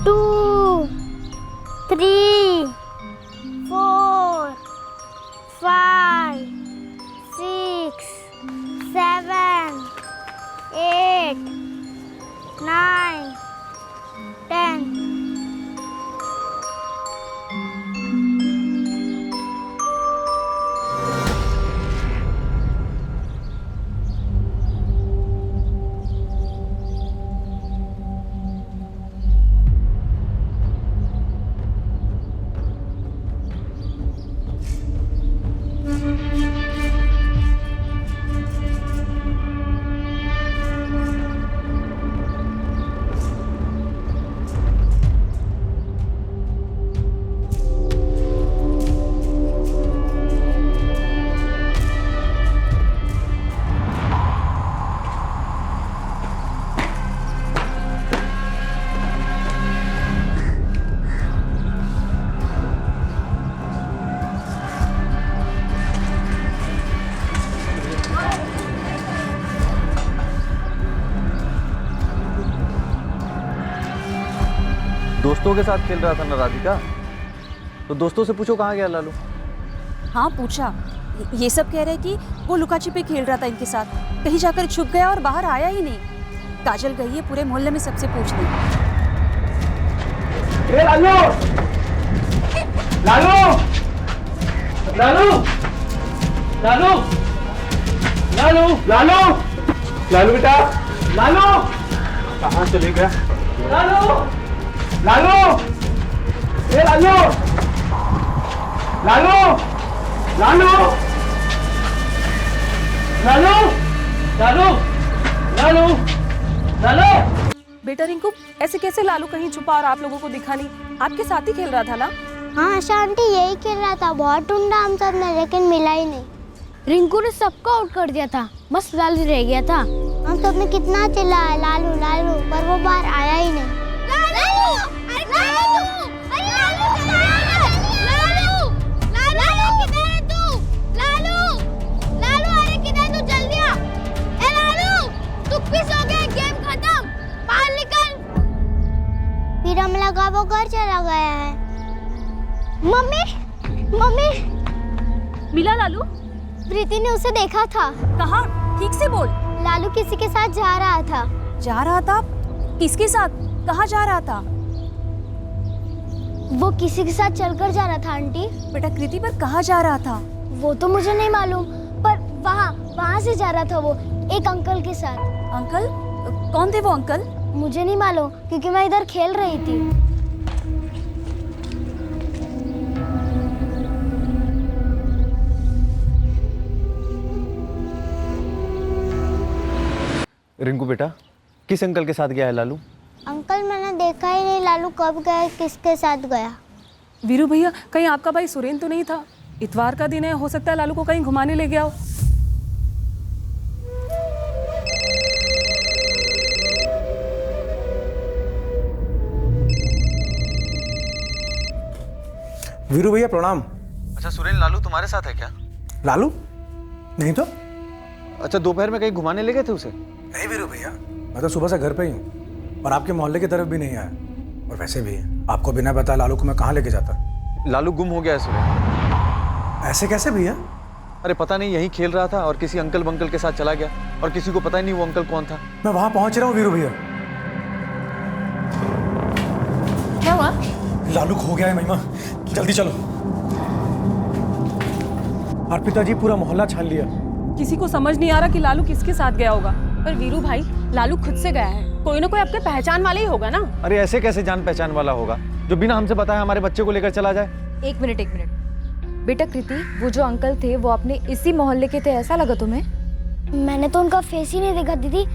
2, 3, 4, 5, 6, 7, 8, 9, 10. दोस्तों के साथ खेल रहा था ना राधिका, तो दोस्तों से पूछो कहाँ गया लालू। हाँ पूछा, ये सब कह रहे कि वो लुका छिपी खेल रहा था इनके साथ, कहीं जाकर छुप गया और बाहर आया ही नहीं। काजल गई है पूरे मोहल्ले में सबसे पूछने। लालू लालू लालू लालू लालू लालू लालू बेटा, लालू कहाँ चले गया? लालू लालू, ए लालू लालू लालू लालू लालू लालू लालू। बेटा रिंकू, ऐसे कैसे लालू कहीं छुपा और आप लोगों को दिखा नहीं? आपके साथ ही खेल रहा था ना? हाँ शांति, यही खेल रहा था। बहुत ढूंढा हम सब ने, लेकिन मिला ही नहीं। रिंकू ने सबको आउट कर दिया था, बस लालू रह गया था। हम सबने कितना चिल्लाया लालू लालू, पर वो बाहर आया ही नहीं। फिर हम लगा वो घर चला गया है। मम्मी मम्मी, मिला लालू? प्रीति ने उसे देखा था। कहाँ? ठीक से बोल। लालू किसी के साथ जा रहा था। जा रहा था? किसके साथ? कहाँ जा रहा था? वो किसी के साथ चलकर जा रहा था आंटी। बेटा कृति, पर कहाँ जा रहा था? वो तो मुझे नहीं मालूम, पर वहाँ से जा रहा था वो एक अंकल के साथ। अंकल? कौन थे वो अंकल? मुझे नहीं मालूम, क्योंकि मैं इधर खेल रही थी। रिंकू बेटा, किस अंकल के साथ गया है लालू? अंकल मैंने देखा ही नहीं लालू कब गया, किसके साथ गया। वीरू भैया, कहीं आपका भाई सुरेन तो नहीं था? इतवार का दिन है, हो सकता है लालू को कहीं घुमाने ले गया हो। वीरू भैया प्रणाम। अच्छा सुरेन, लालू तुम्हारे साथ है क्या? लालू? नहीं तो। अच्छा, दोपहर में कहीं घुमाने ले गए थे उसे? नहीं वीरू भैया, मैं तो सुबह से घर पे ही हूँ और आपके मोहल्ले की तरफ भी नहीं आया। और वैसे भी आपको बिना बताए लालू को मैं कहाँ लेके जाता? लालू गुम हो गया है सुरेन। ऐसे कैसे भैया? अरे पता नहीं, यहीं खेल रहा था और किसी अंकल बंकल के साथ चला गया और किसी को पता ही नहीं वो अंकल कौन था। मैं वहाँ पहुँच रहा हूँ वीरू भैया। क्या हुआ? लालू खो गया है महिमा, जल्दी चलो। अर्पिता जी, पूरा मोहल्ला छान लिया। किसी को समझ नहीं आ रहा कि लालू किसके साथ गया होगा। पर वीरू भाई, लालू खुद से गया है, कोई ना कोई आपके पहचान वाला ही होगा ना। अरे ऐसे कैसे जान पहचान वाला होगा जो बिना हमसे बताए हमारे बच्चे को लेकर चला जाए? एक मिनट बेटा कृति, वो जो अंकल थे वो अपने इसी मोहल्ले के थे, ऐसा लगा तुम्हें? मैंने तो उनका फेस ही नहीं देखा दीदी।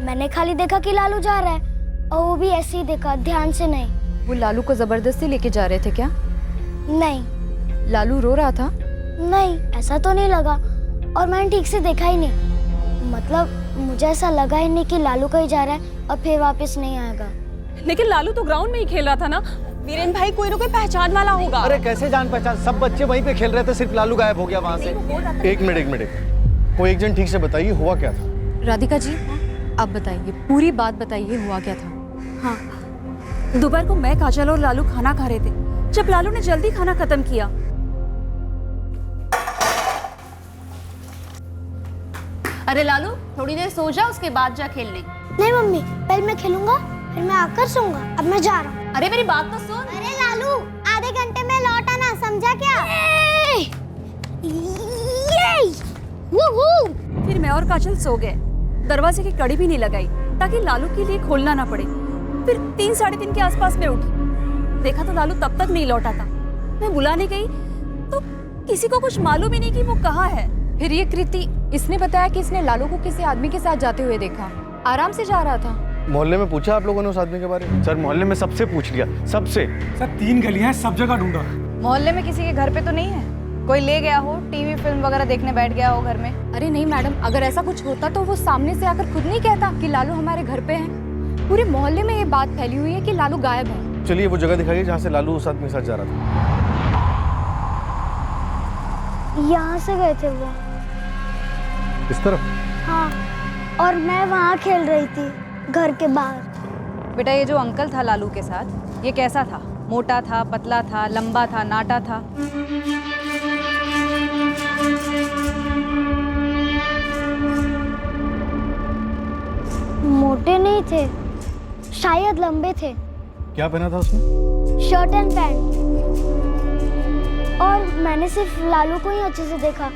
मैंने खाली देखा कि लालू जा रहा है, और वो भी ऐसे ही देखा, ध्यान से नहीं। वो लालू को जबरदस्ती लेके जा रहे थे क्या? नहीं। लालू रो रहा था? नहीं, ऐसा तो नहीं लगा, और मैंने ठीक से देखा ही नहीं। मतलब मुझे ऐसा लगा ही नहीं कि लालू कहीं जा रहा है और फिर वापस नहीं आएगा। लेकिन लालू तो ग्राउंड में ही खेल रहा था ना। वीरेन भाई, कोई ना कोई पहचान वाला होगा। अरे कैसे जान पहचान, सब बच्चे वहीं पे खेल रहे थे, सिर्फ लालू गायब हो गया वहाँ से। एक मिनट, वो एक जन ठीक से बताइए हुआ क्या था? राधिका जी, आप बताइए, पूरी बात बताइए, हुआ क्या था? हाँ, दोपहर को मैं, काजल और लालू खाना खा रहे थे जब लालू ने जल्दी खाना खत्म किया। अरे लालू थोड़ी देर सो जा, उसके बाद जा खेलने। नहीं मम्मी, पहले मैं खेलूंगा फिर मैं आकर सोऊंगा। अब मैं जा रहा हूँ। अरे मेरी बात तो सुन। अरे लालू, आधे घंटे में लौट आना, समझा क्या? फिर मैं और काजल सो गए। दरवाजे की कड़ी भी नहीं लगाई ताकि लालू के लिए खोलना ना पड़े। फिर 3 साढ़े 3 के आसपास में उठी, देखा तो लालू तब तक नहीं लौटा था। मैं बुलाने गई तो किसी को कुछ मालूम ही नहीं कि वो कहाँ है। फिर ये कृति, इसने बताया कि इसने लालू को किसी आदमी के साथ जाते हुए देखा। आराम से जा रहा था। मोहल्ले में पूछा आप लोगों ने उस आदमी के बारे में? सर मोहल्ले में सबसे पूछ लिया, सबसे। सर 3 गलियां हैं, सब जगह ढूंढा। मोहल्ले में किसी के घर पे तो नहीं है? कोई ले गया हो, टीवी फिल्म वगैरह देखने बैठ गया हो घर में? अरे नहीं मैडम, अगर ऐसा कुछ होता तो वो सामने से आकर खुद नहीं कहता कि लालू हमारे घर पे है। पूरे मोहल्ले में ये बात फैली हुई है कि लालू गायब है। चलिए वो जगह दिखाइए जहाँ से लालू उस आदमी के साथ जा रहा था। यहाँ से गए थे वो। इस तरफ? हाँ, और मैं वहाँ खेल रही थी घर के बाहर। बेटा ये जो अंकल था लालू के साथ, ये कैसा था? मोटा था, पतला था, लंबा था, नाटा था? मोटे नहीं थे, शायद लंबे थे। क्या पहना था उसने? Shirt and pant. और मैंने सिर्फ लालू को ही अच्छे से देखा,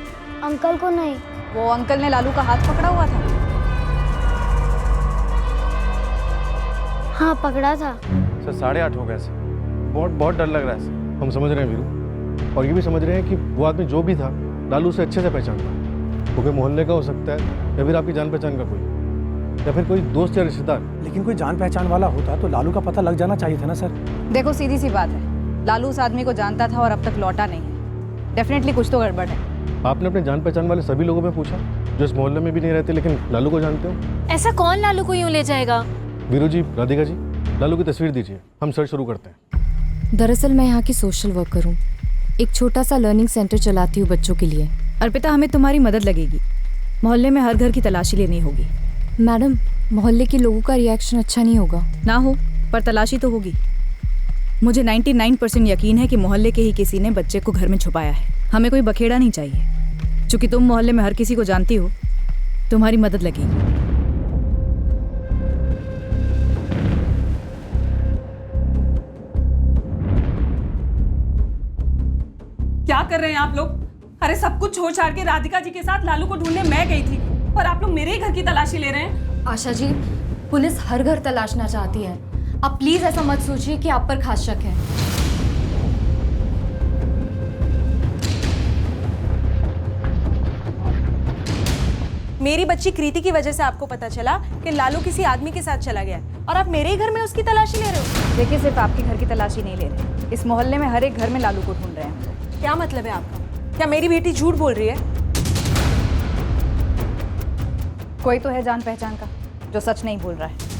अंकल को नहीं। वो अंकल ने लालू का हाथ पकड़ा हुआ था? हाँ पकड़ा था। सर 8:30 हो गए सर। बहुत डर लग रहा है सर। हम समझ रहे हैं वीरू, और ये भी समझ रहे हैं कि वो आदमी जो भी था लालू से अच्छे से पहचानता, वो कोई मोहल्ले का हो सकता है या फिर आपकी जान पहचान का कोई, या फिर कोई दोस्त या रिश्तेदार। लेकिन कोई जान पहचान वाला होता तो लालू का पता लग जाना चाहिए था ना सर। देखो सीधी सी बात है, लालू उस आदमी को जानता था और अब तक लौटा नहीं है। डेफिनेटली कुछ तो गड़बड़ है। आपने अपने जान पहचान वाले सभी लोगों में पूछा जो इस मोहल्ले में भी नहीं रहते लेकिन लालू को जानते हो? ऐसा कौन लालू को यूं ले जाएगा? वीरू जी, राधिका जी, लालू की तस्वीर दीजिए, हम सर्च शुरू करते हैं। दरअसल मैं यहाँ की सोशल वर्कर हूँ। एक छोटा सा लर्निंग सेंटर चलाती हूँ बच्चों के लिए। अर्पिता, हमें तुम्हारी मदद लगेगी। मोहल्ले में हर घर की तलाशी लेनी होगी। मैडम, मोहल्ले के लोगों का रिएक्शन अच्छा नहीं होगा। ना हो, पर तलाशी तो होगी। मुझे 99% यकीन है कि मोहल्ले के ही किसी ने बच्चे को घर में छुपाया है। हमें कोई बखेड़ा नहीं चाहिए। चूंकि तुम मोहल्ले में हर किसी को जानती हो, तुम्हारी मदद लगेगी। क्या कर रहे हैं आप लोग? अरे सब कुछ छोड़ छाड़ के राधिका जी के साथ लालू को ढूंढने मैं गई थी और आप लोग मेरे ही घर की तलाशी ले रहे हैं। आशा जी, पुलिस हर घर तलाशना चाहती है। आप प्लीज ऐसा मत सोचिए कि आप पर खास शक है। मेरी बच्ची कृति की वजह से आपको पता चला कि लालू किसी आदमी के साथ चला गया और आप मेरे ही घर में उसकी तलाशी ले रहे हो। देखिए, सिर्फ आपके घर की तलाशी नहीं ले रहे, इस मोहल्ले में हर एक घर में लालू को ढूंढ रहे हैं। क्या मतलब है आपका? क्या मेरी बेटी झूठ बोल रही है? कोई तो है जान पहचान का जो सच नहीं बोल रहा है।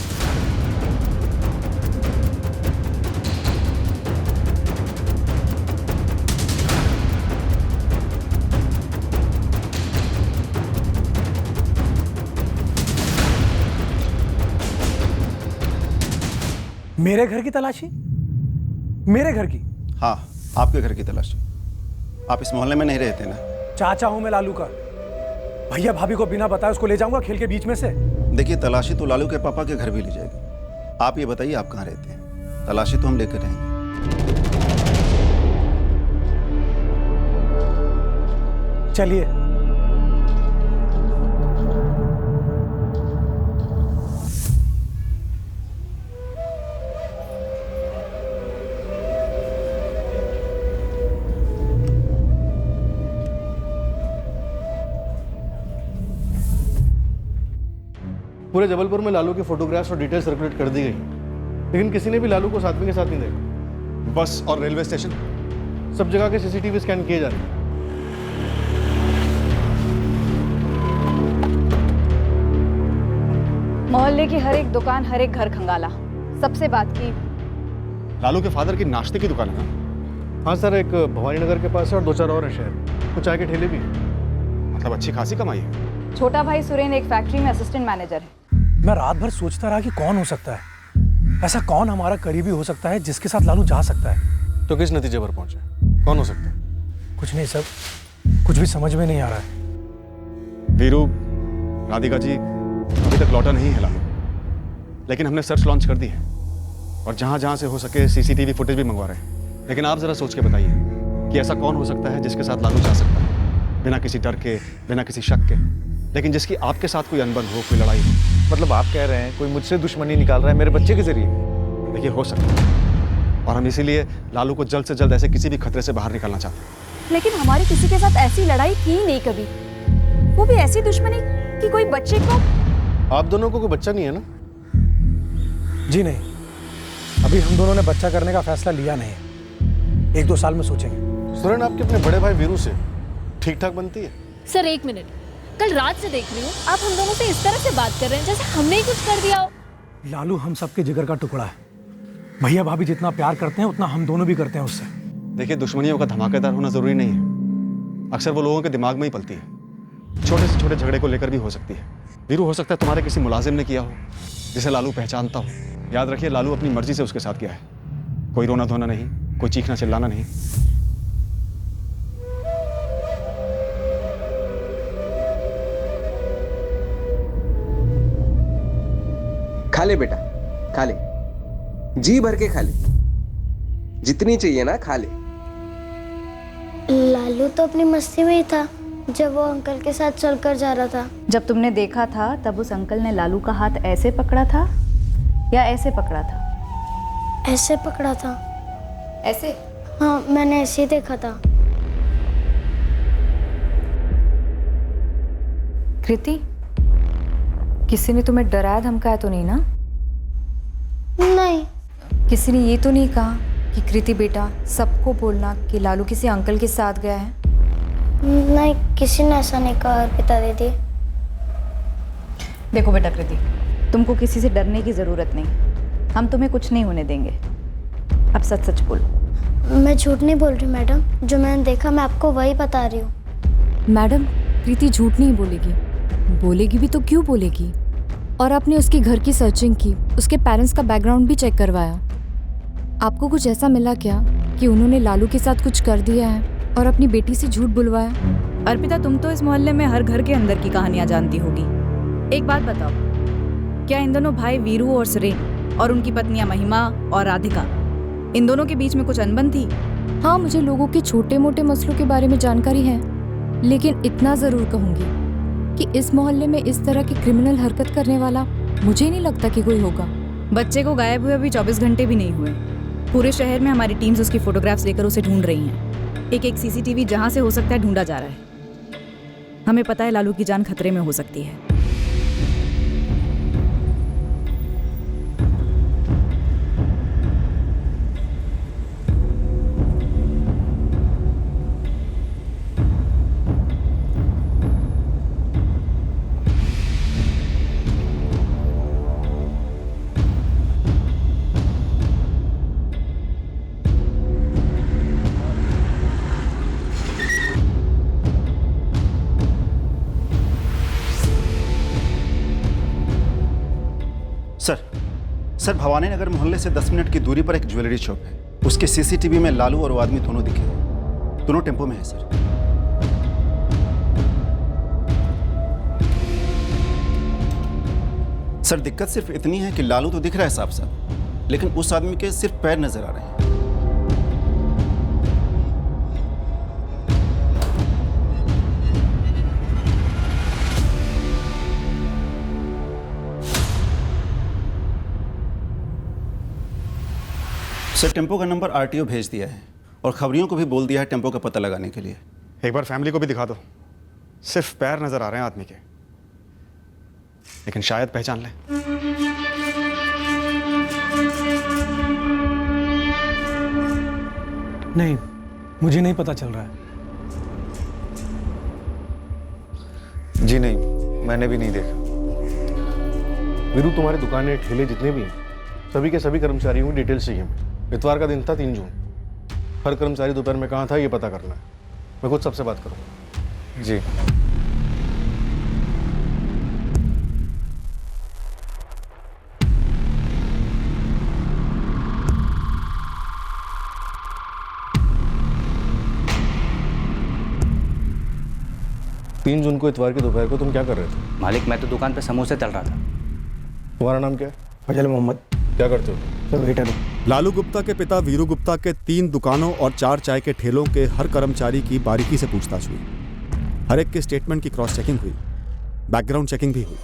मेरे घर की तलाशी? मेरे घर की? हाँ, आपके घर की तलाशी। आप इस मोहल्ले में नहीं रहते ना? चाचा हूं मैं लालू का। भैया भाभी को बिना बताए उसको ले जाऊंगा खेल के बीच में से? देखिए, तलाशी तो लालू के पापा के घर भी ली जाएगी। आप ये बताइए आप कहाँ रहते हैं? तलाशी तो हम लेकर रहेंगे। चलिए। पूरे जबलपुर में लालू की फोटोग्राफ्स और डिटेल सर्कुलेट कर दी गई, लेकिन किसी ने भी लालू को उस आदमी के साथ नहीं देखा। बस और रेलवे स्टेशन, सब जगह के सीसीटीवी स्कैन किए जा रहे हैं। मोहल्ले की हर एक दुकान, हर एक घर खंगाला, सबसे बात की। लालू के फादर की नाश्ते की दुकान है ना? हाँ सर, एक भवानी नगर के पास है और 2-4 और है शहर। कुछ चाय के ठेले भी हैं। मतलब अच्छी खासी कमाई है। छोटा भाई सुरेंद्र एक फैक्ट्री में असिस्टेंट मैनेजर है। मैं रात भर सोचता रहा कि कौन हो सकता है, ऐसा कौन हमारा करीबी हो सकता है जिसके साथ लालू जा सकता है? तो किस नतीजे पर पहुंचे? कौन हो सकता है? कुछ नहीं सर, कुछ भी समझ में नहीं आ रहा है। वीरू, राधिका जी, अभी तक लौटा नहीं है लालू, लेकिन हमने सर्च लॉन्च कर दी है और जहां जहां से हो सके सीसीटीवी फुटेज भी मंगवा रहे हैं। लेकिन आप जरा सोच के बताइए कि ऐसा कौन हो सकता है जिसके साथ लालू जा सकता है, बिना किसी डर के, बिना किसी शक के, लेकिन जिसकी आपके साथ कोई अनबन हो, कोई लड़ाई हो। मतलब आप कह रहे हैं कोई मुझसे दुश्मनी निकाल रहा है मेरे बच्चे के जरिए? देखिए, हो सकता है, और हम इसीलिए लालू को जल्द से जल्द ऐसे किसी भी खतरे से बाहर निकालना चाहते हैं। लेकिन हमारी किसी के साथ ऐसी लड़ाई की नहीं कभी, वो भी ऐसी दुश्मनी कि कोई बच्चे को। आप दोनों को कोई बच्चा नहीं है ना? जी नहीं, अभी हम दोनों ने बच्चा करने का फैसला लिया नहीं है। 1-2 साल में सोचेंगे। सुरेन, आपके अपने बड़े भाई वीरू से ठीक ठाक बनती है? सर 1 मिनट, कल रात से देख रही हूँ आप हम दोनों से इस तरह से बात कर रहे हैं जैसे हमने ही कुछ कर दिया हो। लालू हम सबके जिगर का टुकड़ा है। भैया भाभी जितना प्यार करते हैं उतना हम दोनों भी करते हैं उससे। देखिए, दुश्मनियों का धमाकेदार होना जरूरी नहीं है, अक्सर वो लोगों के दिमाग में ही पलती है। छोटे से छोटे झगड़े को लेकर भी हो सकती है। वीरू, हो सकता है तुम्हारे किसी मुलाजिम ने किया हो जिसे लालू पहचानता हो। याद रखिए, लालू अपनी मर्जी से उसके साथ गया है, कोई रोना धोना नहीं, कोई चीखना चिल्लाना नहीं। खा ले बेटा, खा ले, जी भर के खा ले, जितनी चाहिए ना खा ले। लालू तो अपनी मस्ती में ही था जब वो अंकल के साथ चलकर जा रहा था। जब तुमने देखा था तब उस अंकल ने लालू का हाथ ऐसे पकड़ा था या ऐसे पकड़ा था? ऐसे पकड़ा था। ऐसे? हाँ, मैंने ऐसे ही देखा था। कृति, किसी ने तुम्हें डराया धमकाया तो नहीं ना? नहीं। किसी ने ये तो नहीं कहा कि कृति बेटा सबको बोलना कि लालू किसी अंकल के साथ गया है? नहीं, किसी ने ऐसा नहीं कहा अर्पिता दीदी। देखो बेटा कृति, तुमको किसी से डरने की ज़रूरत नहीं, हम तुम्हें कुछ नहीं होने देंगे। अब सच सच बोलो। मैं झूठ नहीं बोल रही मैडम, जो मैंने देखा मैं आपको वही बता रही हूँ। मैडम, कृति झूठ नहीं बोलेगी, बोलेगी भी तो क्यों बोलेगी? और आपने उसके घर की सर्चिंग की, उसके पेरेंट्स का बैकग्राउंड भी चेक करवाया। आपको कुछ ऐसा मिला क्या कि उन्होंने लालू के साथ कुछ कर दिया है और अपनी बेटी से झूठ बुलवाया? अर्पिता, तुम तो इस मोहल्ले में हर घर के अंदर की कहानियां जानती होगी। एक बात बताओ, क्या इन दोनों भाई वीरू और सुरेन और उनकी पत्नियां महिमा और राधिका, इन दोनों के बीच में कुछ अनबन थी? हाँ, मुझे लोगों के छोटे मोटे मसलों के बारे में जानकारी है, लेकिन इतना ज़रूर कहूँगी कि इस मोहल्ले में इस तरह की क्रिमिनल हरकत करने वाला मुझे नहीं लगता कि कोई होगा। बच्चे को गायब हुए अभी 24 घंटे भी नहीं हुए। पूरे शहर में हमारी टीम्स उसकी फोटोग्राफ्स लेकर उसे ढूंढ रही हैं। एक सीसीटीवी जहां से हो सकता है ढूंढा जा रहा है। हमें पता है लालू की जान खतरे में हो सकती है। सर, भवानी नगर मोहल्ले से 10 मिनट की दूरी पर एक ज्वेलरी शॉप है। उसके सीसीटीवी में लालू और वो आदमी दोनों दिखे हैं। दोनों टेम्पो में है सर। सर, दिक्कत सिर्फ इतनी है कि लालू तो दिख रहा है साफ साफ, लेकिन उस आदमी के सिर्फ पैर नजर आ रहे हैं। सर, टेम्पो का नंबर आरटीओ भेज दिया है और खबरियों को भी बोल दिया है टेम्पो का पता लगाने के लिए। एक बार फैमिली को भी दिखा दो। सिर्फ पैर नजर आ रहे हैं आदमी के, लेकिन शायद पहचान लें। नहीं, मुझे नहीं पता चल रहा है। जी नहीं, मैंने भी नहीं देखा। वीरू, तुम्हारी दुकानें ठेले जितने भी हैं, सभी के सभी कर्मचारियों की डिटेल्स चाहिए हमें। इतवार का दिन था 3 जून। हर कर्मचारी दोपहर में कहाँ था ये पता करना है। मैं खुद सबसे बात करूँगा। जी। 3 जून को इतवार की दोपहर को तुम क्या कर रहे थे? मालिक मैं तो दुकान पे समोसे तल रहा था। तुम्हारा नाम क्या है? फजल मोहम्मद। क्या करते हो? सर वेटर हूँ। लालू गुप्ता के पिता वीरू गुप्ता के 3 दुकानों और 4 चाय के ठेलों के हर कर्मचारी की बारीकी से पूछताछ हुई। हर एक के स्टेटमेंट की क्रॉस चेकिंग हुई, बैकग्राउंड चेकिंग भी हुई।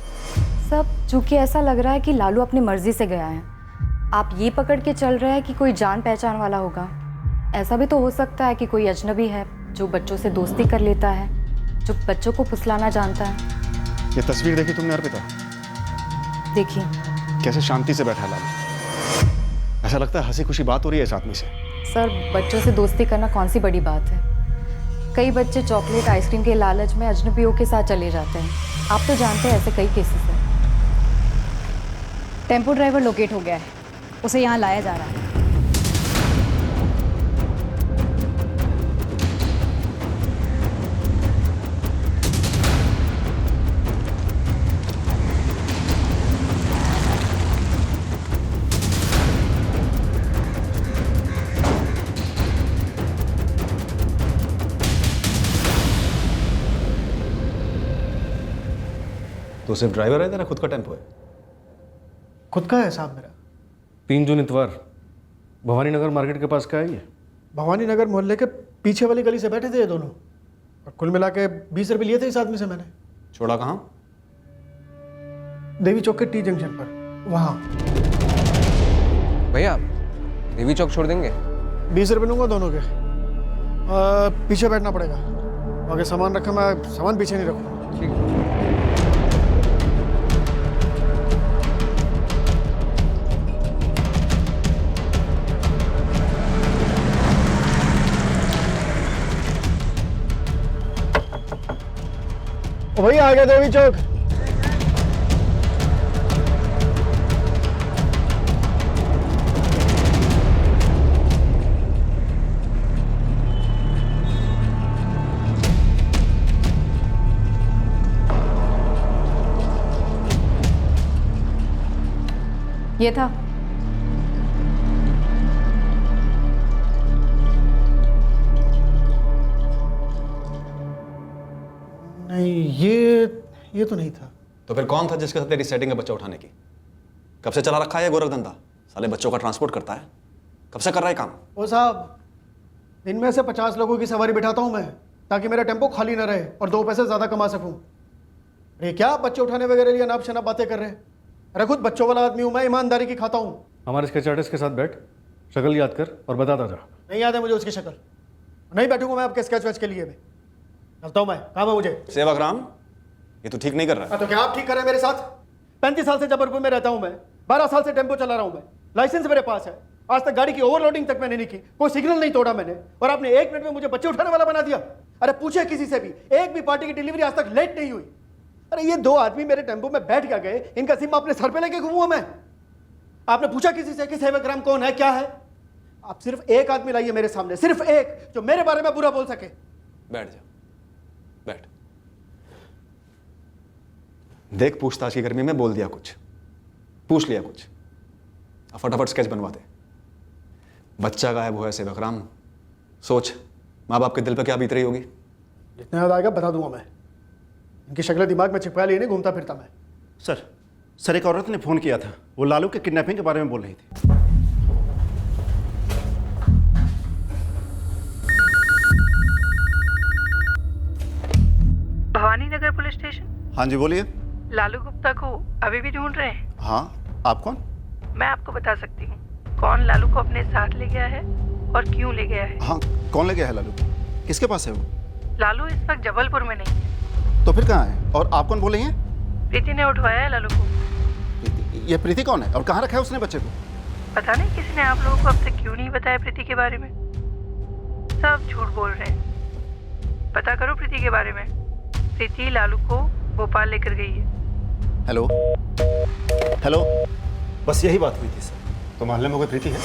सब चूंकि ऐसा लग रहा है कि लालू अपनी मर्जी से गया है, आप ये पकड़ के चल रहे हैं कि कोई जान पहचान वाला होगा। ऐसा भी तो हो सकता है कि कोई अजनबी है जो बच्चों से दोस्ती कर लेता है, जो बच्चों को फुसलाना जानता है। ये तस्वीर देखी तुमने अर्पिता? देखिए कैसे शांति से बैठा है लालू। ऐसा लगता है हंसी खुशी बात हो रही है इस आदमी से। सर, बच्चों से दोस्ती करना कौन सी बड़ी बात है? कई बच्चे चॉकलेट आइसक्रीम के लालच में अजनबियों के साथ चले जाते हैं। आप तो जानते हैं ऐसे कई केसेस हैं। टेम्पो ड्राइवर लोकेट हो गया है, उसे यहाँ लाया जा रहा है। तो सिर्फ ड्राइवर है, तेरा खुद का टेम्पो है? खुद का है साहब मेरा। 3 जून इतवार भवानी नगर मार्केट के पास का है ये? भवानी नगर मोहल्ले के पीछे वाली गली से बैठे थे ये दोनों, और कुल मिला के 20 रुपये लिए थे इस आदमी से मैंने। छोड़ा कहाँ? देवी चौक के टी जंक्शन पर, वहाँ। भैया देवी चौक छोड़ देंगे? 20 रुपये लूँगा दोनों के। पीछे बैठना पड़ेगा, आगे सामान रखा, मैं सामान पीछे नहीं रखूँगा। ठीक है। वही आ गया देवी चौक। ये था। नहीं, ये तो नहीं था। तो फिर कौन था जिसके साथ तेरी सेटिंग है बच्चा उठाने की? कब से चला रखा है ये गोरख धंधा? साले बच्चों का ट्रांसपोर्ट करता है, कब से कर रहा है काम? ओ साहब, दिन में से 50 लोगों की सवारी बिठाता हूँ मैं, ताकि मेरा टेम्पो खाली ना रहे और 2 पैसे ज़्यादा कमा सकूँ। अरे क्या बच्चे उठाने वगैरह लिए अनाप शनाप बातें कर रहे हैं? अरे खुद बच्चों वाला आदमी हूँ मैं, ईमानदारी की खाता हूँ। हमारे स्केच आर्टिस्ट के साथ बैठ, शक्ल याद कर और बताता जा। नहीं याद है मुझे उसकी शक्ल, नहीं बैठूंगा मैं आपके स्केच वेच के लिए भी। चलता हूँ मैं, काम है मुझे। सेवाग्राम, ये तो ठीक नहीं कर रहा है। तो क्या आप ठीक कर रहे हैं मेरे साथ? 35 साल से जबलपुर में रहता हूँ मैं, 12 साल से टेम्पो चला रहा हूँ मैं, लाइसेंस मेरे पास है। आज तक गाड़ी की ओवरलोडिंग तक मैंने नहीं की, कोई सिग्नल नहीं तोड़ा मैंने, और आपने 1 मिनट में मुझे बच्चे उठाने वाला बना दिया। अरे पूछे किसी से भी, एक भी पार्टी की डिलीवरी आज तक लेट नहीं हुई। अरे ये 2 आदमी मेरे टेम्पो में बैठ क्या गए, इनका जिम्मा अपने सर पे लेके घूमूंगा मैं? आपने पूछा किसी से कि सेवाग्राम कौन है, क्या है? आप सिर्फ एक आदमी लाइए मेरे सामने, सिर्फ एक, जो मेरे बारे में बुरा बोल सके। बैठ जा, बैठ। देख, पूछताछ की गर्मी में बोल दिया कुछ, पूछ लिया कुछ, अब फटाफट स्केच बनवा दे। बच्चा गायब हुआ है सेवाग्राम, सोच माँ बाप के दिल पर क्या बीत रही होगी। जितना याद आएगा बता दूंगा मैं। इनकी शक्ल दिमाग में चिपका लिए नहीं घूमता फिरता मैं। सर एक औरत ने फ़ोन किया था, वो लालू के किडनैपिंग के बारे में बोल रही थी। Bhavani Nagar police station. हाँ जी बोलिए। लालू गुप्ता को अभी भी ढूंढ रहे हैं? हाँ, आप कौन? मैं आपको बता सकती हूँ कौन लालू को अपने साथ ले गया है और क्यों ले गया है। हाँ, कौन ले गया है लालू? किसके पास है वो? लालू इस वक्त जबलपुर में नहीं है। तो फिर कहाँ है? और आप कौन बोले हैं? प्रीति ने उठवाया है लालू को। ये प्रीति कौन है और कहाँ रखा है उसने बच्चे को? पता नहीं किसी ने आप लोगों को अब तक क्यों नहीं बताया प्रीति के बारे में। सब झूठ बोल रहे हैं। पता करो प्रीति के बारे में। प्रीति लालू को भोपाल लेकर गई है। हेलो, बस यही बात हुई थी सर। तो मोहल्ले में कोई प्रीति है?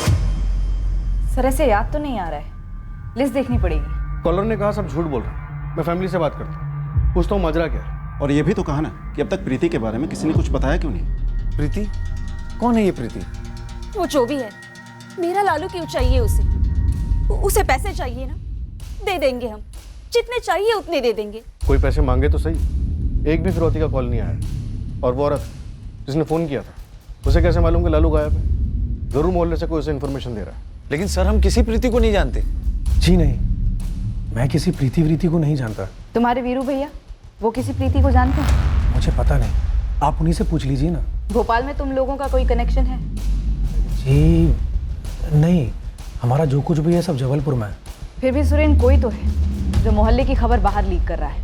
सर ऐसे याद तो नहीं आ रहा है, लिस्ट देखनी पड़ेगी। कॉलर ने कहा सब झूठ बोल रहे हैं। मैं फैमिली से बात करता हूँ, पूछता हूँ माजरा क्या है। और ये भी तो कहा ना कि अब तक प्रीति के बारे में किसी ने कुछ बताया क्यों नहीं? प्रीति? कौन है ये प्रीति? वो जो भी है, मेरा लालू क्यों चाहिए उसे? उसे पैसे चाहिए ना, दे देंगे हम, जितने चाहिए उतने दे देंगे। कोई पैसे मांगे तो सही, एक भी फिरौती का कॉल नहीं आया। और वो औरत जिसने फ़ोन किया था, उसे कैसे मालूम कि लालू गायब है? ज़रूर मोहल्ले से कोई उसे इन्फॉर्मेशन दे रहा है। लेकिन सर हम किसी प्रीति को नहीं जानते। जी नहीं, मैं किसी प्रीति को नहीं जानता। तुम्हारे वीरू भैया वो किसी प्रीति को जानते हैं? मुझे पता नहीं, आप उन्हीं से पूछ लीजिए ना। भोपाल में तुम लोगों का कोई कनेक्शन है? जी नहीं, हमारा जो कुछ भी है सब जबलपुर में है। फिर भी सुरेन कोई तो है जो मोहल्ले की खबर बाहर लीक कर रहा है।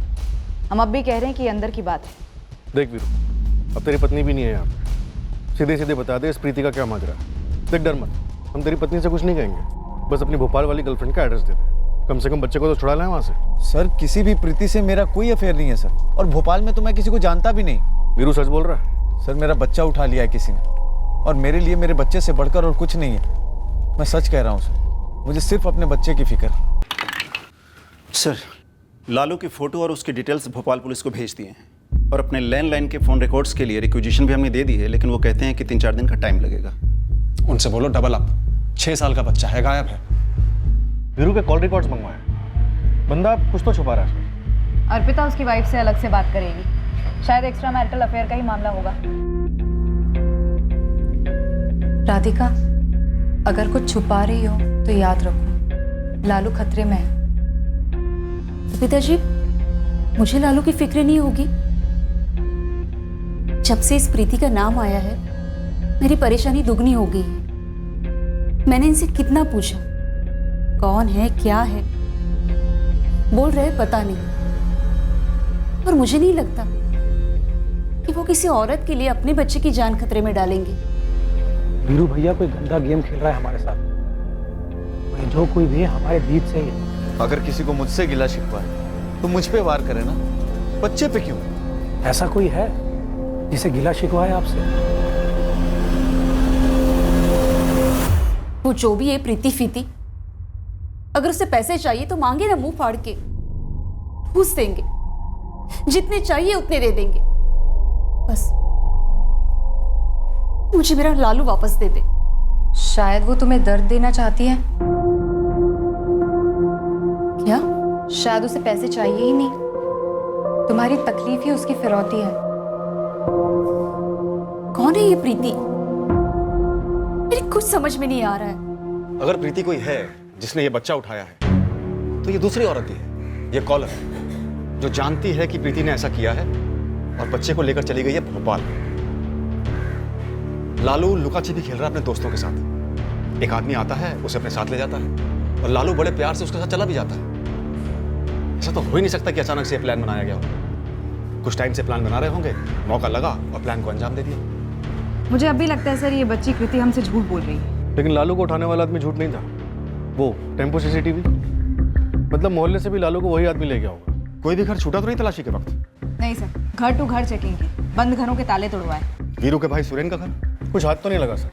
हम अब भी कह रहे हैं कि ये अंदर की बात है। देख वीरू, अब तेरी पत्नी भी नहीं है यहाँ पे, सीधे सीधे बता दे इस प्रीति का क्या माजरा है। देख डर मत, हम तेरी पत्नी से कुछ नहीं कहेंगे, बस अपनी भोपाल वाली गर्लफ्रेंड का एड्रेस दे दे। कम से कम बच्चे को तो छुड़ा लाए वहाँ से। सर किसी भी प्रीति से मेरा कोई अफेयर नहीं है सर, और भोपाल में तो मैं किसी को जानता भी नहीं। वीरू सच बोल रहा है? सर मेरा बच्चा उठा लिया है किसी ने, और मेरे लिए मेरे बच्चे से बढ़कर और कुछ नहीं है। मैं सच कह रहा हूँ सर, मुझे सिर्फ अपने बच्चे की फिक्र। सर लालू की फ़ोटो और उसकी डिटेल्स भोपाल पुलिस को भेज दिए हैं, और अपने लैंडलाइन के फ़ोन रिकॉर्ड्स के लिए रिक्विजिशन भी हमने दे दी है, लेकिन वो कहते हैं कि 3-4 दिन का टाइम लगेगा। उनसे बोलो डबल अप, 6 साल का बच्चा है, गायब है। वीरू के कॉल रिकॉर्ड्स मंगवाए, बंदा कुछ तो छुपा रहा है। अर्पिता उसकी वाइफ से अलग से बात करेगी, शायद एक्स्ट्रा मैरिटल अफेयर का ही मामला होगा। राधिका, अगर कुछ छुपा रही हो तो याद रखो, लालू खतरे में है। पिताजी, मुझे लालू की फिक्र नहीं होगी। जब से इस प्रीति का नाम आया है, मेरी परेशानी दुगनी हो गई है। मैंने इनसे कितना पूछा, कौन है, क्या है, बोल रहे पता नहीं। और मुझे नहीं लगता कि वो किसी औरत के लिए अपने बच्चे की जान खतरे में डालेंगे। वीरू भैया कोई गंदा गेम खेल रहा है हमारे साथ। भाई जो कोई भी है हमारे बीच से ही है। अगर किसी को मुझसे गिला शिकवा है तो मुझ पे वार करे ना, बच्चे पे क्यों? ऐसा कोई है जिसे गिला शिकवा है आपसे? वो जो भी है प्रीति फीति, अगर उसे पैसे चाहिए तो मांगे ना, मुंह फाड़ के ठूस देंगे, जितने चाहिए उतने दे देंगे। बस मुझे मेरा लालू वापस दे दे। शायद वो तुम्हें दर्द देना चाहती है। क्या? शायद उसे पैसे चाहिए ही नहीं, तुम्हारी तकलीफ ही उसकी फिरौती है। कौन है ये प्रीति? मेरी कुछ समझ में नहीं आ रहा है। अगर प्रीति कोई है जिसने ये बच्चा उठाया है तो ये दूसरी औरत ही है, ये कॉलर है, जो जानती है कि प्रीति ने ऐसा किया है और बच्चे को लेकर चली गई है भोपाल। लालू लुका छिपी खेल रहा है अपने दोस्तों के साथ। एक आदमी आता है, उसे अपने साथ ले जाता है, और लालू बड़े प्यार से उसके साथ चला भी जाता है। ऐसा तो हो ही नहीं सकता कि अचानक से ये प्लान बनाया गया हो। कुछ टाइम से प्लान बना रहे होंगे, मौका लगा और प्लान को अंजाम दे दिया। मुझे अब भी लगता है सर ये बच्ची कृति हमसे झूठ बोल रही है। लेकिन लालू को उठाने वाला आदमी झूठ नहीं था, वो टेम्पो सीसीटीवी, मतलब मोहल्ले से भी लालू को वही आदमी ले गया होगा। कोई भी घर छूटा तो नहीं तलाशी के वक्त? नहीं सर, घर टू घर चेकिंग की, बंद घरों के ताले तोड़वाए। वीरू के भाई सुरेन का घर? कुछ हाथ तो नहीं लगा सर,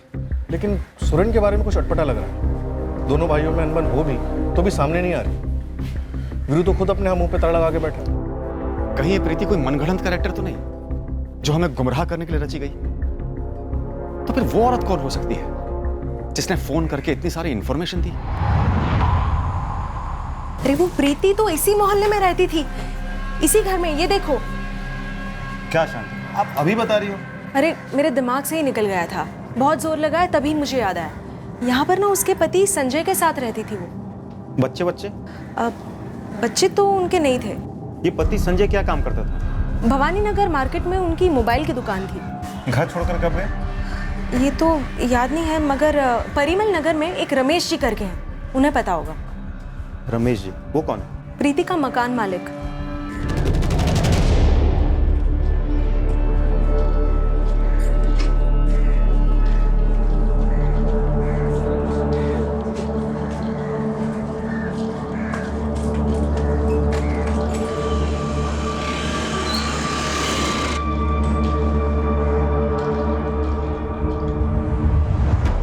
लेकिन सुरेन के बारे में कुछ अटपटा लग रहा है। दोनों भाइयों में अनबन हो भी तो भी सामने नहीं आ रही। वीरू तो खुद अपने मुंह पे ताला लगा के बैठा। कहीं ये प्रीति कोई मनगढ़ंत कैरेक्टर तो नहीं जो हमें गुमराह करने के लिए रची गई? तो फिर वो औरत कौन हो सकती है जिसने फोन करके इतनी सारी इंफॉर्मेशन दी? अरे वो प्रीति तो इसी मोहल्ले में रहती थी, इसी घर में। ये देखो। क्या शांति, आप अभी बता रही हो? अरे मेरे दिमाग से ही निकल गया था, बहुत जोर लगाया तभी मुझे याद आया। यहाँ पर ना उसके पति संजय के साथ रहती थी वो। बच्चे? बच्चे तो उनके नहीं थे। ये पति संजय क्या काम करता था? भवानी नगर मार्केट में उनकी मोबाइल की दुकान थी। घर छोड़कर कब गए? ये तो याद नहीं है, मगर परिमल नगर में एक रमेश जी करके हैं, उन्हें पता होगा। रमेश जी? वो कौन है? प्रीति का मकान मालिक।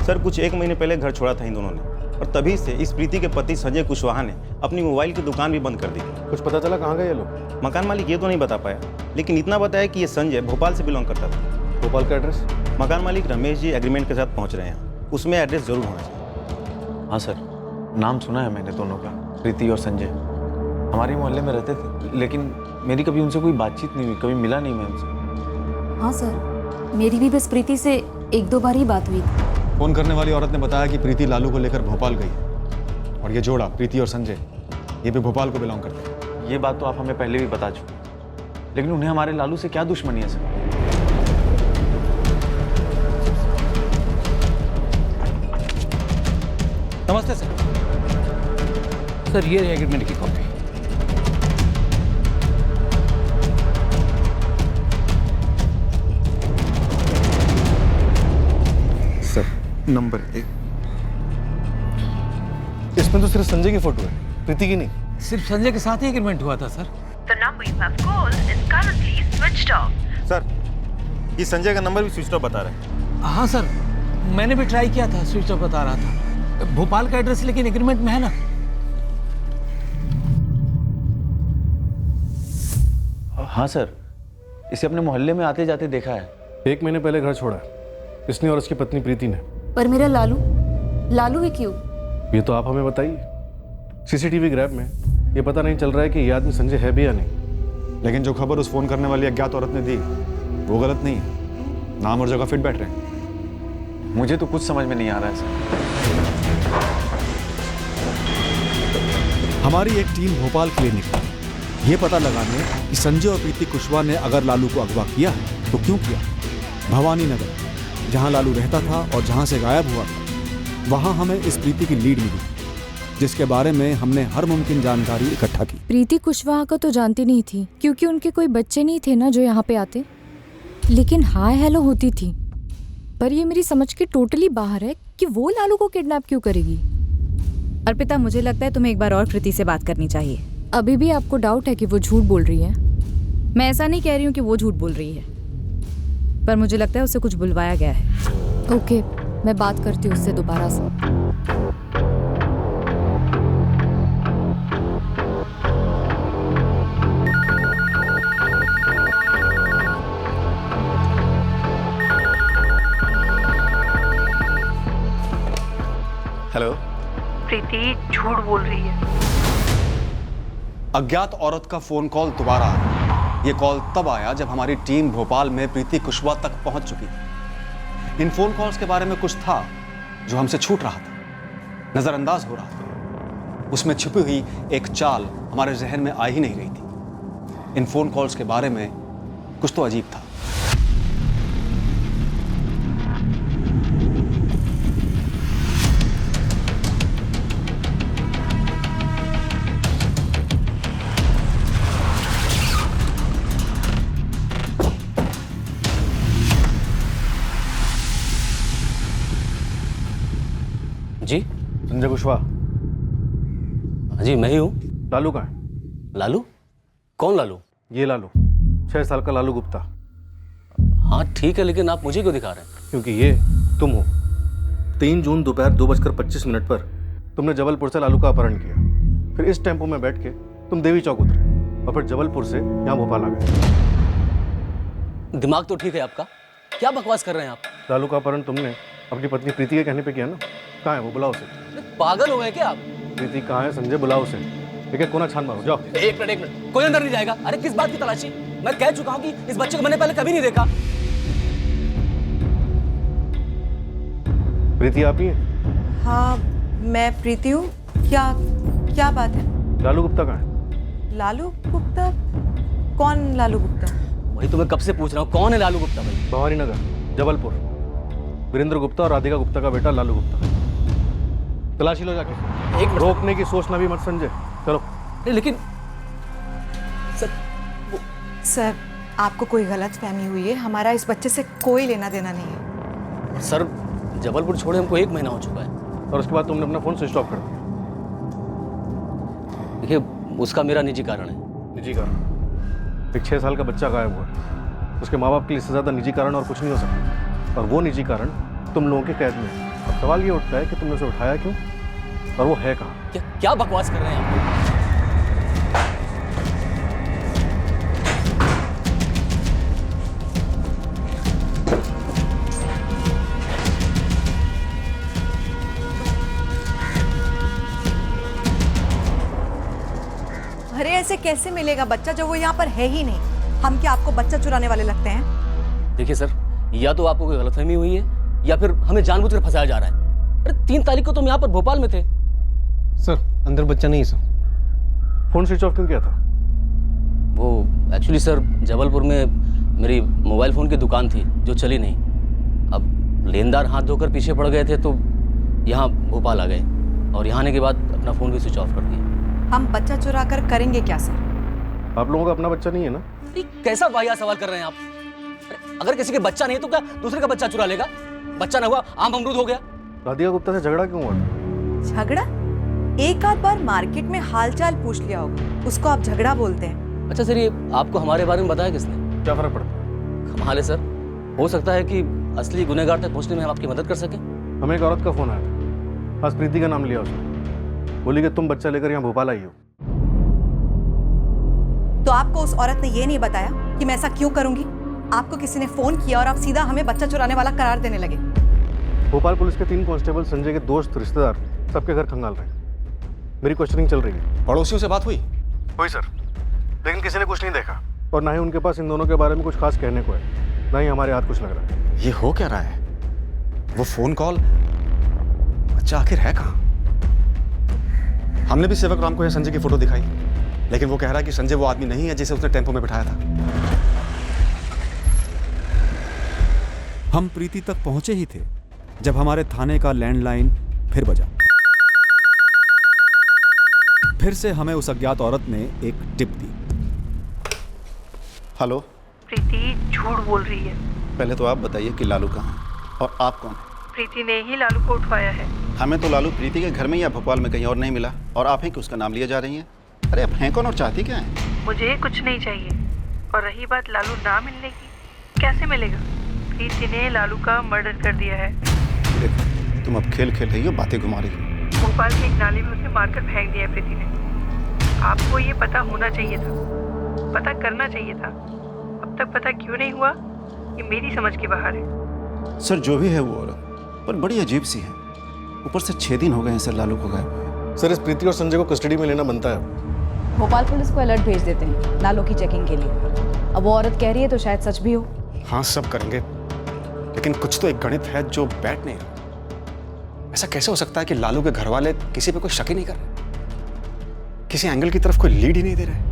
सर कुछ 1 महीने पहले घर छोड़ा था इन दोनों ने, और तभी से इस प्रीति के पति संजय कुशवाहा ने अपनी मोबाइल की दुकान भी बंद कर दी। कुछ पता चला कहाँ गए ये लोग? मकान मालिक ये तो नहीं बता पाया, लेकिन इतना बताया कि ये संजय भोपाल से बिलोंग करता था। भोपाल का एड्रेस? मकान मालिक रमेश जी एग्रीमेंट के साथ पहुंच रहे हैं, उसमें एड्रेस जरूर होना चाहिए। हाँ सर, नाम सुना है मैंने दोनों का, प्रीति और संजय। हमारे मोहल्ले में रहते थे, लेकिन मेरी कभी उनसे कोई बातचीत नहीं हुई, कभी मिला नहीं मैं उनसे। हाँ सर, मेरी भी बस प्रीति से 1-2 बार ही बात हुई थी। फोन करने वाली औरत ने बताया कि प्रीति लालू को लेकर भोपाल गई और ये जोड़ा प्रीति और संजय ये भी भोपाल को बिलोंग करते हैं। ये बात तो आप हमें पहले भी बता चुके, लेकिन उन्हें हमारे लालू से क्या दुश्मनी है सर? नमस्ते सर। सर ये है एग्रीमेंट की कॉपी। Sir number 1। इसमें तो सिर्फ संजय की फोटो है, प्रीति की नहीं। सिर्फ संजय के साथ ही एग्रीमेंट हुआ था sir. The number you have called is currently switched off. Sir ये संजय का नंबर भी स्विच ऑफ बता रहा है। हाँ सर, मैंने भी ट्राई किया था, स्विच ऑफ बता रहा था। भोपाल का एड्रेस लेकिन एग्रीमेंट में है ना। हाँ सर, इसे अपने मोहल्ले में आते जाते देखा है। 1 महीने पहले घर छोड़ा इसने और उसकी पत्नी प्रीति ने। पर मेरा लालू ही क्यों? ये तो आप हमें बताइए। सीसीटीवी ग्रैब में ये पता नहीं चल रहा है कि ये आदमी संजय है भी या नहीं। लेकिन जो खबर उस फोन करने वाली अज्ञात औरत ने दी वो गलत नहीं है, नाम और जगह फिट बैठ रहे हैं। मुझे तो कुछ समझ में नहीं आ रहा है सर। हमारी एक टीम भोपाल के लिए निकली ये पता लगाने कि संजय और प्रीति कुशवाहा ने अगर लालू को अगवा किया है तो क्यों किया। भवानी नगर जहां लालू रहता था और जहां से गायब हुआ था, वहां हमें इस प्रीति की लीड मिली, जिसके बारे में हमने हर मुमकिन जानकारी इकट्ठा की। प्रीति कुशवाहा का तो जानती नहीं थी, क्योंकि उनके कोई बच्चे नहीं थे ना जो यहाँ पे आते। लेकिन हाय हेलो होती थी। पर ये मेरी समझ के टोटली बाहर है कि वो लालू को किडनैप क्यों करेगी। अर्पिता, मुझे लगता है तुम्हें एक बार और प्रीति से बात करनी चाहिए। अभी भी आपको डाउट है कि वो झूठ बोल रही है? मैं ऐसा नहीं कह रही हूँ कि वो झूठ बोल रही है, पर मुझे लगता है उसे कुछ बुलवाया गया है। ओके, मैं बात करती हूँ उससे दोबारा से। हेलो प्रीति झूठ बोल रही है। अज्ञात औरत का फोन कॉल दोबारा आया। ये कॉल तब आया जब हमारी टीम भोपाल में प्रीति कुशवाहा तक पहुंच चुकी थी। इन फोन कॉल्स के बारे में कुछ था जो हमसे छूट रहा था, नजरअंदाज हो रहा था। उसमें छुपी हुई एक चाल हमारे जहन में आ ही नहीं रही थी। इन फोन कॉल्स के बारे में कुछ तो अजीब था। जी संजय कुशवाहा। जी मैं ही हूँ। लालू कहाँ है? लालू? कौन लालू? ये लालू, 6 साल का लालू गुप्ता। हाँ ठीक है, लेकिन आप मुझे क्यों दिखा रहे हैं? क्योंकि ये तुम हो। 3 जून दोपहर 2:25 पर तुमने जबलपुर से लालू का अपहरण किया। फिर इस टेम्पो में बैठ के तुम देवी चौक उतरे और फिर जबलपुर से यहाँ भोपाल आ गए। दिमाग तो ठीक है आपका? क्या बकवास कर रहे हैं आप? लालू का अपहरण तुमने अपनी पत्नी प्रीति के कहने पे किया ना। कहाँ है वो? बुलाओ उसे। पागल हो गए क्या आप? प्रीति कहाँ है संजय? बुलाओ उसे। एक कोना छान मारो, जाओ। एक मिनट, कोई अंदर नहीं जाएगा। अरे किस बात की तलाशी? मैं कह चुका हूँ कि इस बच्चे को मैंने पहले कभी नहीं देखा। प्रीति आप ही हैं? हाँ मैं प्रीति हूँ। क्या बात है? लालू गुप्ता कहाँ है? लालू गुप्ता? कौन लालू गुप्ता? वही तो मैं कब से पूछ रहा हूँ, कौन है लालू गुप्ता भाई? भवानी नगर, जबलपुर। वीरेंद्र गुप्ता और राधिका गुप्ता का बेटा लालू गुप्ता। तलाशी लो जाके। एक मिनट। रोकने की सोचना भी मत संजय, चलो। लेकिन सर आपको कोई गलत फहमी हुई है। हमारा इस बच्चे से कोई लेना देना नहीं है। सर जबलपुर छोड़े हमको 1 महीना हो चुका है। और उसके बाद तुमने अपना फोन स्विच ऑफ कर दिया। देखिए उसका मेरा निजी कारण है। निजी कारण? एक 6 साल का बच्चा गायब हुआ, उसके माँ बाप के लिए इससे ज़्यादा निजी कारण और कुछ नहीं हो सकता। और वो निजी कारण तुम लोगों के कैद में है। अब सवाल ये उठता है कि तुमने उसे उठाया क्यों और वो है कहाँ? क्या बकवास कर रहे हैं आप? अरे ऐसे कैसे मिलेगा बच्चा जब वो यहाँ पर है ही नहीं? हम क्या आपको बच्चा चुराने वाले लगते हैं? देखिए सर, या तो आपको कोई गलतफहमी हुई है या फिर हमें जानबूझकर फंसाया जा रहा है। अरे 3 तारीख को तुम यहाँ पर भोपाल में थे। सर अंदर बच्चा नहीं है सर। फोन स्विच ऑफ क्यों किया था? वो एक्चुअली सर जबलपुर में मेरी मोबाइल फ़ोन की दुकान थी जो चली नहीं। अब लेनदार हाथ धोकर पीछे पड़ गए थे तो यहाँ भोपाल आ गए और यहाँ आने के बाद अपना फ़ोन भी स्विच ऑफ कर दिया। हम बच्चा चुरा कर करेंगे क्या सर? आप लोगों का अपना बच्चा नहीं है ना? कैसा वाहियात सवाल कर रहे हैं आप? अगर किसी के बच्चा नहीं है तो क्या दूसरे का बच्चा चुरा लेगा? बच्चा ना हुआ आम अमरूद हो गया। राधिका गुप्ता से झगड़ा क्यों हुआ? झगड़ा? एक आध बार मार्केट में हालचाल पूछ लिया होगा, उसको आप झगड़ा बोलते हैं? अच्छा सर, ये आपको हमारे बारे में बताया किसने? क्या फर्क पड़ता? कमाल है सर, हो सकता है कि असली गुनहगार तक पहुंचने में हम आपकी मदद कर सकें। हमें एक औरत का फोन आया था, आज प्रीति का नाम लिया उसने, बोली कि तुम बच्चा लेकर यहाँ भोपाल आई हो। तो आपको उस औरत ने ये नहीं बताया कि मैं ऐसा क्यों करूंगी? आपको किसी ने फोन किया और आप सीधा हमें बच्चा चुराने वाला करार देने लगे। भोपाल पुलिस के 3 कांस्टेबल संजय के दोस्त रिश्तेदार सबके घर खंगाल रहे हैं। मेरी क्वेश्चनिंग चल रही है। पड़ोसियों से बात हुई? हुई सर, लेकिन किसी ने कुछ नहीं देखा और ना ही उनके पास इन दोनों के बारे में कुछ खास कहने को है, ना ही हमारे हाथ कुछ लग रहा है। ये हो क्या रहा है? वो फोन कॉल, बच्चा आखिर है कहाँ? हमने भी सेवक राम को यह संजय की फोटो दिखाई, लेकिन वो कह रहा है कि संजय वो आदमी नहीं है जिसे उसने टेम्पो में बिठाया था। हम प्रीति तक पहुंचे ही थे जब हमारे थाने का लैंडलाइन फिर बजा। फिर से हमें उस अज्ञात औरत ने एक टिप दी। हेलो प्रीति झूठ बोल रही है। पहले तो आप बताइए कि लालू कहाँ है और आप कौन है? प्रीति ने ही लालू को उठवाया है। हमें तो लालू प्रीति के घर में या भोपाल में कहीं और नहीं मिला और आप हैं कि उसका नाम लिया जा रही हैं। अरे आप हैं कौन और चाहती क्या है? मुझे कुछ नहीं चाहिए। और रही बात लालू ना मिलने की, कैसे मिलेगा? प्रीति ने लालू का मर्डर कर दिया है। देखो तुम अब खेल खेल रही हो, बातें घुमा रही हो। भोपाल के एक नाले में उसे मारकर फेंक दिया है प्रीति ने। आपको ये पता होना चाहिए था, पता करना चाहिए था। अब तक पता क्यों नहीं हुआ, ये मेरी समझ के बाहर है। सर जो भी है वो औरत पर बड़ी अजीब सी है। ऊपर से 6 दिन हो गए हैं सर लालू को गायब हुए। सर इस प्रीति और संजय को कस्टडी में लेना बनता है। भोपाल पुलिस को अलर्ट भेज देते हैं लालू की चेकिंग के लिए। अब वो औरत कह रही है तो शायद सच भी हो। हाँ सब करेंगे, लेकिन कुछ तो एक गणित है जो बैठ नहीं रहा। ऐसा कैसे हो सकता है कि लालू के घर वाले किसी पे कोई शक ही नहीं कर रहे, किसी एंगल की तरफ कोई लीड ही नहीं दे रहे?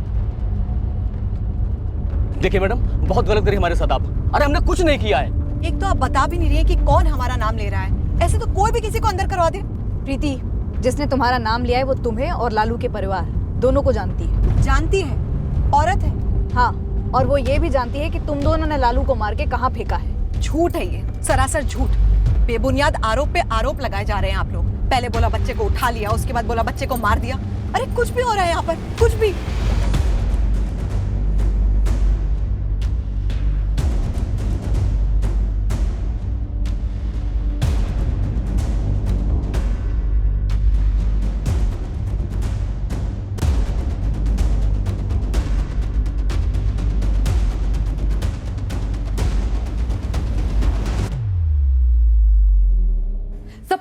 देखिए मैडम, बहुत गलत करी हमारे साथ आप। अरे हमने कुछ नहीं किया है। एक तो आप बता भी नहीं रही है कि कौन हमारा नाम ले रहा है। ऐसे तो कोई भी किसी को अंदर करवा दे। प्रीति, जिसने तुम्हारा नाम लिया है वो तुम्हें और लालू के परिवार दोनों को जानती है। जानती है? औरत है? हाँ, और वो ये भी जानती है कि तुम दोनों ने लालू को मार के कहाँ फेंका है। झूठ है ये, सरासर झूठ। बेबुनियाद आरोप पे आरोप लगाए जा रहे हैं आप लोग। पहले बोला बच्चे को उठा लिया, उसके बाद बोला बच्चे को मार दिया। अरे कुछ भी हो रहा है यहाँ पर, कुछ भी।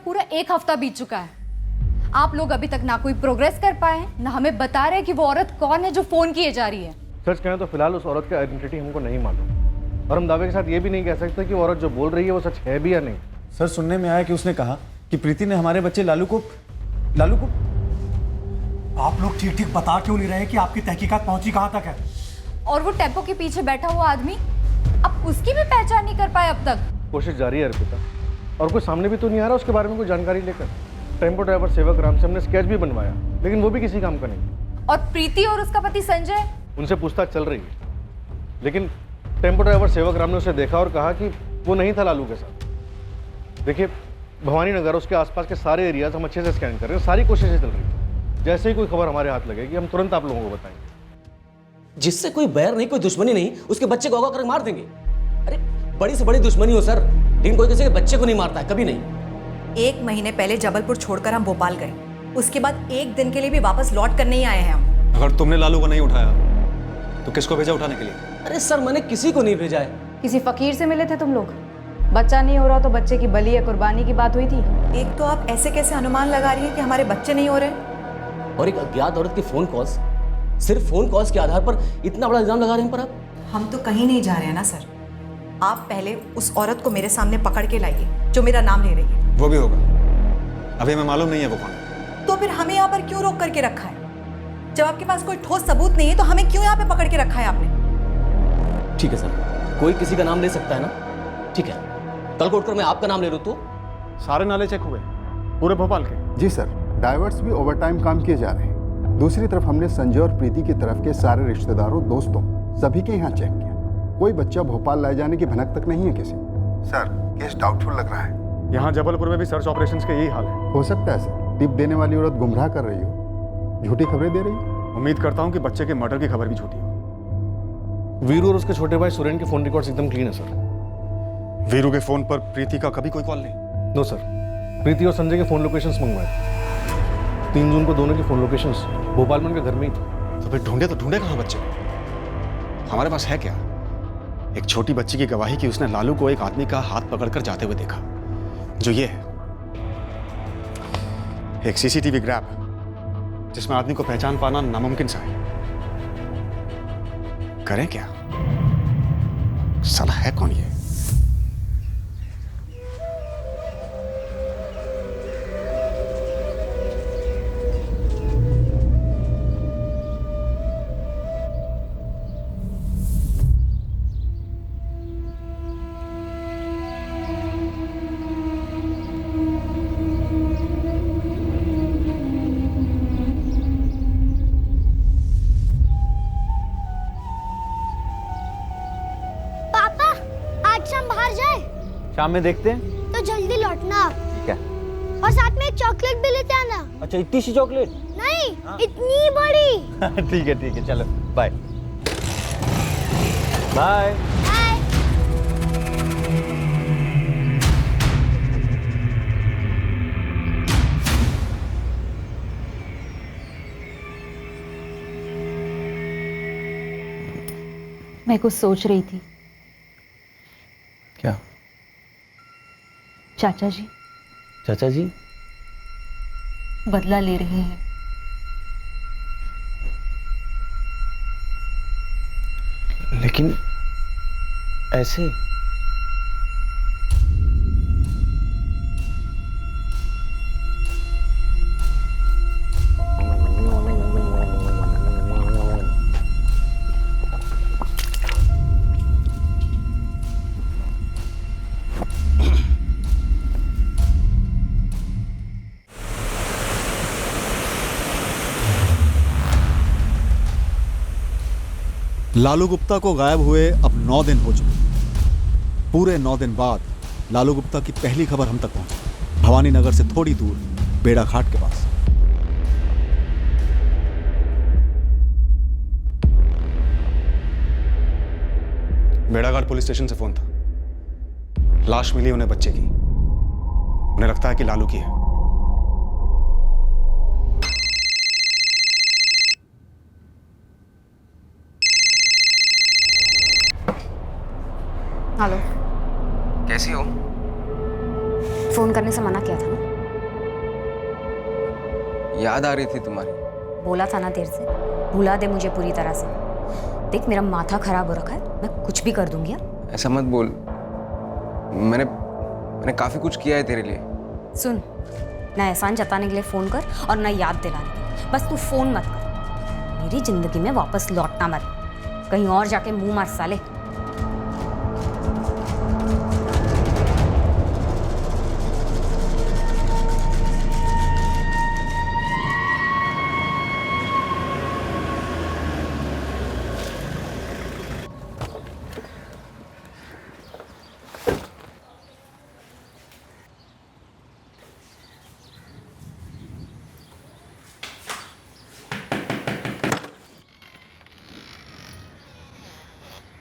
पूरा 1 हफ्ता बीत चुका है, आप लोग अभी तक ना कोई प्रोग्रेस कर पाए हैं, ना हमें बता रहे कि वो औरत कौन है जो फोन किए जा रही है। सच कहें तो फिलहाल उस औरत की आइडेंटिटी हमको नहीं मालूम और हम दावे के साथ ये भी नहीं कह सकते कि वो औरत जो बोल रही है वो सच है भी या नहीं। सर सुनने में आया कि उसने कहा कि प्रीति ने हमारे बच्चे लालू को आप लोग ठीक ठीक बता क्यों नहीं रहे कि आपकी तहकीकात पहुंची कहां तक है? और वो टेम्पो के पीछे बैठा हुआ आदमी, अब उसकी भी पहचान नहीं कर पाए अब तक। कोशिश जारी है अर्पिता, और कोई सामने भी तो नहीं आ रहा उसके बारे में कोई जानकारी लेकर। टेम्पो ड्राइवर सेवक राम से हमने स्केच भी बनवाया, लेकिन वो भी किसी काम का नहीं। और प्रीति और उसका पति संजय, उनसे पूछताछ चल रही है, लेकिन टेम्पो ड्राइवर सेवक राम ने उसे देखा और कहा कि वो नहीं था लालू के साथ। देखिए भवानी नगर, उसके आसपास के सारे एरियाज हम अच्छे से स्कैन कर रहे हैं, सारी कोशिशें चल रही है। जैसे ही कोई खबर हमारे हाथ लगेगी हम तुरंत आप लोगों को बताएंगे। जिससे कोई बैर नहीं, कोई दुश्मनी नहीं, उसके बच्चे को अगवा करके मार देंगे। अरे बड़ी से बड़ी दुश्मनी हो सर, लेकिन कोई किसी के बच्चे को नहीं मारता है, कभी नहीं। 1 महीने पहले जबलपुर छोड़कर हम भोपाल गए, उसके बाद 1 दिन के लिए भी वापस लौट कर नहीं आए हैं हम। अगर तुमने लालू को नहीं उठाया तो किसको भेजा उठाने के लिए? अरे सर मैंने किसी को नहीं भेजा है। किसी फकीर से मिले थे तुम लोग? बच्चा नहीं हो रहा तो बच्चे की बलि या कुर्बानी की बात हुई थी। एक तो आप ऐसे कैसे अनुमान लगा रही हैं कि हमारे बच्चे नहीं हो रहे, और एक अज्ञात औरत की फोन कॉल्स, सिर्फ फोन कॉल्स के आधार पर इतना बड़ा इल्जाम लगा रहे हैं पर आप। हम तो कहीं नहीं जा रहे हैं ना सर। आप पहले उस औरत को मेरे सामने पकड़ के लाइए जो मेरा नाम ले रही है। वो भी होगा, अभी हमें मालूम नहीं है वो कौन है। तो फिर हमें यहाँ पर क्यों रोक करके रखा है? जब आपके पास कोई ठोस सबूत नहीं है तो हमें क्यों यहाँ पे पकड़ के रखा है आपने? ठीक है सर, कोई किसी का नाम ले सकता है ना। ठीक है, कल को उठकर मैं आपका नाम ले लूँ तो? सारे नाले चेक हुए पूरे भोपाल के? जी सर, डाइवर्स भी ओवरटाइम काम किए जा रहे हैं। दूसरी तरफ हमने संजय और प्रीति की तरफ के सारे रिश्तेदारों, दोस्तों सभी के यहाँ चेक किया। कोई बच्चा भोपाल लाए जाने की भनक तक नहीं है किसी। सर, केस डाउटफुल लग रहा है। यहाँ जबलपुर में भी सर्च ऑपरेशंस के यही हाल है। हो सकता है सर, टिप देने वाली औरत गुमराह कर रही हो, झूठी खबरें दे रही हो। उम्मीद करता हूँ कि बच्चे के मर्डर की खबर भी झूठी हो। वीरू और उसके छोटे भाई सुरेन के फोन रिकॉर्ड्स एकदम क्लीन है सर। वीरू के फोन पर प्रीति का कभी कोई कॉल नहीं? नो सर, प्रीति और संजय के फोन लोकेशंस मंगवाए। 3 जून को दोनों की फोन लोकेशंस भोपाल में उनके घर में ही थी। तो फिर ढूंढे कहाँ बच्चे को? हमारे पास है क्या? एक छोटी बच्ची की गवाही कि उसने लालू को एक आदमी का हाथ पकड़कर जाते हुए देखा, जो ये है एक सीसीटीवी ग्रैब जिसमें आदमी को पहचान पाना नामुमकिन सा है। करें क्या? साला है कौन ये? शाम में देखते हैं। तो जल्दी लौटना। ठीक है। और साथ में एक चॉकलेट भी लेते आना। अच्छा, इतनी सी चॉकलेट? नहीं, इतनी बड़ी। ठीक है, चलो बाय बाय। मैं कुछ सोच रही थी। क्या? चाचा जी। चाचा जी बदला ले रहे हैं। लेकिन ऐसे? लालू गुप्ता को गायब हुए अब 9 दिन हो चुके। पूरे 9 दिन बाद लालू गुप्ता की पहली खबर हम तक पहुंची, भवानी नगर से थोड़ी दूर बेड़ा घाट के पास। बेड़ाघाट पुलिस स्टेशन से फोन था। लाश मिली उन्हें बच्चे की। उन्हें लगता है कि लालू की है। हेलो, कैसी हो? फोन करने से मना किया था ना? याद आ रही थी तुम्हारी। बोला था ना देर से, भुला दे मुझे पूरी तरह से। देख, मेरा माथा खराब हो रखा है, मैं कुछ भी कर दूंगी। ऐसा मत बोल। मैंने काफी कुछ किया है तेरे लिए। सुन, ना एहसान जताने के लिए फोन कर और ना याद दिलाने के लिए। बस तू फोन मत कर। मेरी जिंदगी में वापस लौटना मत, कहीं और जाके मुंह मार साले।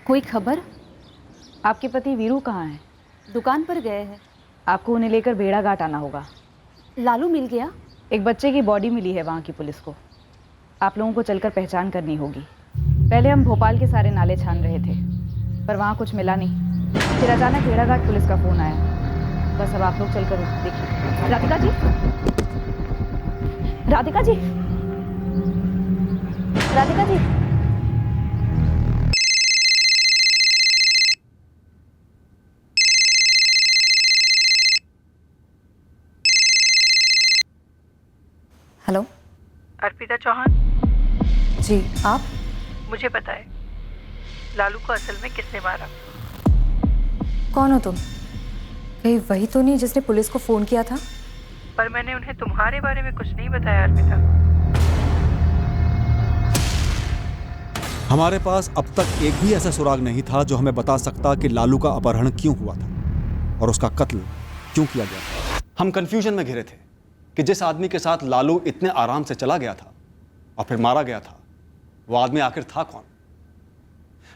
कोई खबर? आपके पति वीरू कहाँ हैं? दुकान पर गए हैं। आपको उन्हें लेकर बेड़ा घाट आना होगा। लालू मिल गया? एक बच्चे की बॉडी मिली है वहाँ की पुलिस को। आप लोगों को चलकर पहचान करनी होगी। पहले हम भोपाल के सारे नाले छान रहे थे, पर वहाँ कुछ मिला नहीं। फिर अचानक बेड़ा घाट पुलिस का फ़ोन आया। बस अब आप लोग चलकर देखिए। राधिका जी, राधिका जी। राधिका जी, हेलो। अर्पिता चौहान। जी, आप? मुझे पता है लालू को असल में किसने मारा। कौन हो तुम? कहीं वही तो नहीं जिसने पुलिस को फोन किया था? पर मैंने उन्हें तुम्हारे बारे में कुछ नहीं बताया अर्पिता। हमारे पास अब तक एक भी ऐसा सुराग नहीं था जो हमें बता सकता कि लालू का अपहरण क्यों हुआ था और उसका कत्ल क्यों किया गया था। हम कंफ्यूजन में घिरे थे कि जिस आदमी के साथ लालू इतने आराम से चला गया था और फिर मारा गया था, वो आदमी आखिर था कौन।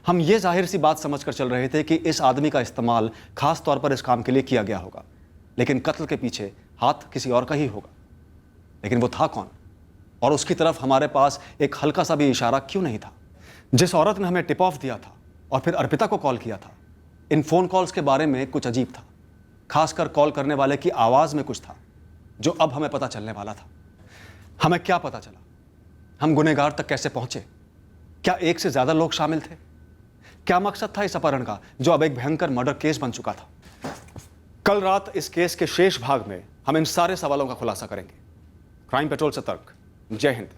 हम ये जाहिर सी बात समझकर चल रहे थे कि इस आदमी का इस्तेमाल खास तौर पर इस काम के लिए किया गया होगा, लेकिन कत्ल के पीछे हाथ किसी और का ही होगा। लेकिन वो था कौन और उसकी तरफ हमारे पास एक हल्का सा भी इशारा क्यों नहीं था। जिस औरत ने हमें टिप ऑफ दिया था और फिर अर्पिता को कॉल किया था, इन फोन कॉल्स के बारे में कुछ अजीब था। खासकर कॉल करने वाले की आवाज में कुछ था जो अब हमें पता चलने वाला था। हमें क्या पता चला, हम गुनहगार तक कैसे पहुंचे, क्या एक से ज्यादा लोग शामिल थे, क्या मकसद था इस अपहरण का जो अब एक भयंकर मर्डर केस बन चुका था। कल रात इस केस के शेष भाग में हम इन सारे सवालों का खुलासा करेंगे। क्राइम पेट्रोल से तर्क। जय हिंद।